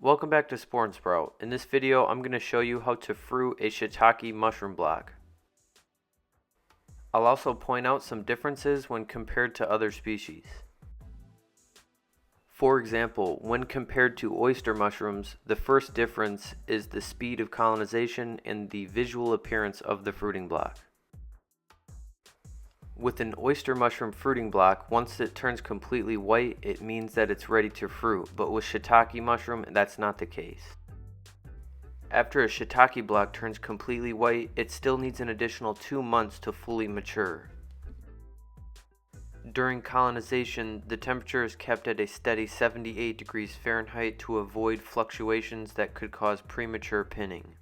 Welcome back to Spore and Sprout. In this video, I'm going to show you how to fruit a shiitake mushroom block. I'll also point out some differences when compared to other species. For example, when compared to oyster mushrooms, the first difference is the speed of colonization and the visual appearance of the fruiting block. With an oyster mushroom fruiting block, once it turns completely white, it means that it's ready to fruit, but with shiitake mushroom, that's not the case. After a shiitake block turns completely white, it still needs an additional 2 months to fully mature. During colonization, the temperature is kept at a steady 78 degrees Fahrenheit to avoid fluctuations that could cause premature pinning.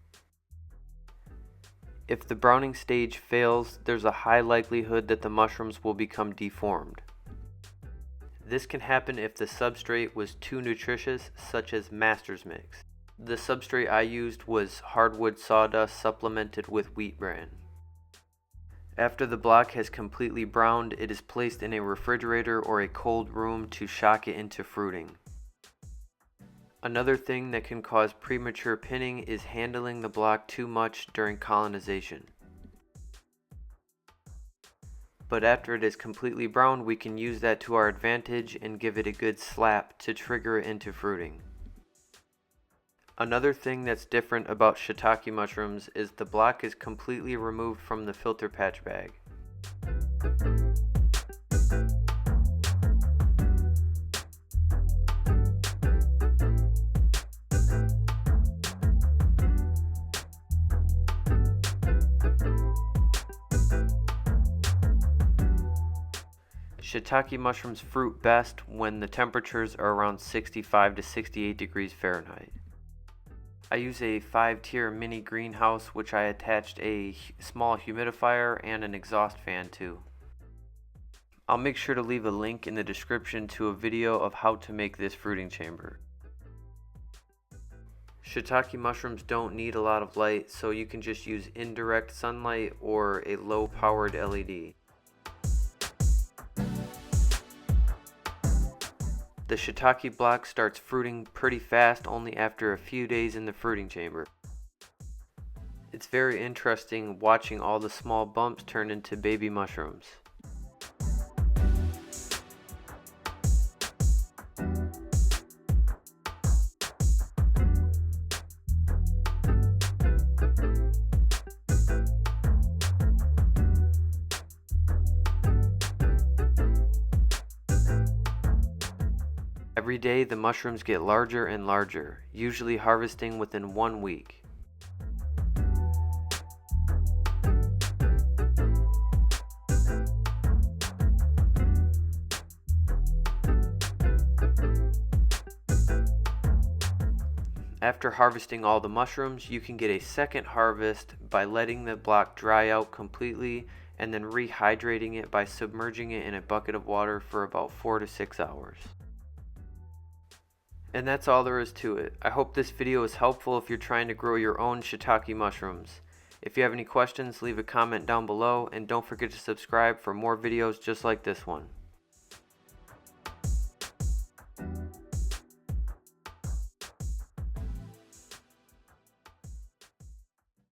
If the browning stage fails, there's a high likelihood that the mushrooms will become deformed. This can happen if the substrate was too nutritious, such as master's mix. The substrate I used was hardwood sawdust supplemented with wheat bran. After the block has completely browned, it is placed in a refrigerator or a cold room to shock it into fruiting. Another thing that can cause premature pinning is handling the block too much during colonization. But after it is completely browned, we can use that to our advantage and give it a good slap to trigger it into fruiting. Another thing that's different about shiitake mushrooms is the block is completely removed from the filter patch bag. Shiitake mushrooms fruit best when the temperatures are around 65 to 68 degrees Fahrenheit. I use a 5-tier mini greenhouse which I attached a small humidifier and an exhaust fan to. I'll make sure to leave a link in the description to a video of how to make this fruiting chamber. Shiitake mushrooms don't need a lot of light, so you can just use indirect sunlight or a low-powered LED. The shiitake block starts fruiting pretty fast only after a few days in the fruiting chamber. It's very interesting watching all the small bumps turn into baby mushrooms. Every day the mushrooms get larger and larger, usually harvesting within 1 week. After harvesting all the mushrooms, you can get a second harvest by letting the block dry out completely and then rehydrating it by submerging it in a bucket of water for about 4 to 6 hours. And that's all there is to it. I hope this video is helpful if you're trying to grow your own shiitake mushrooms. If you have any questions, leave a comment down below and don't forget to subscribe for more videos just like this one.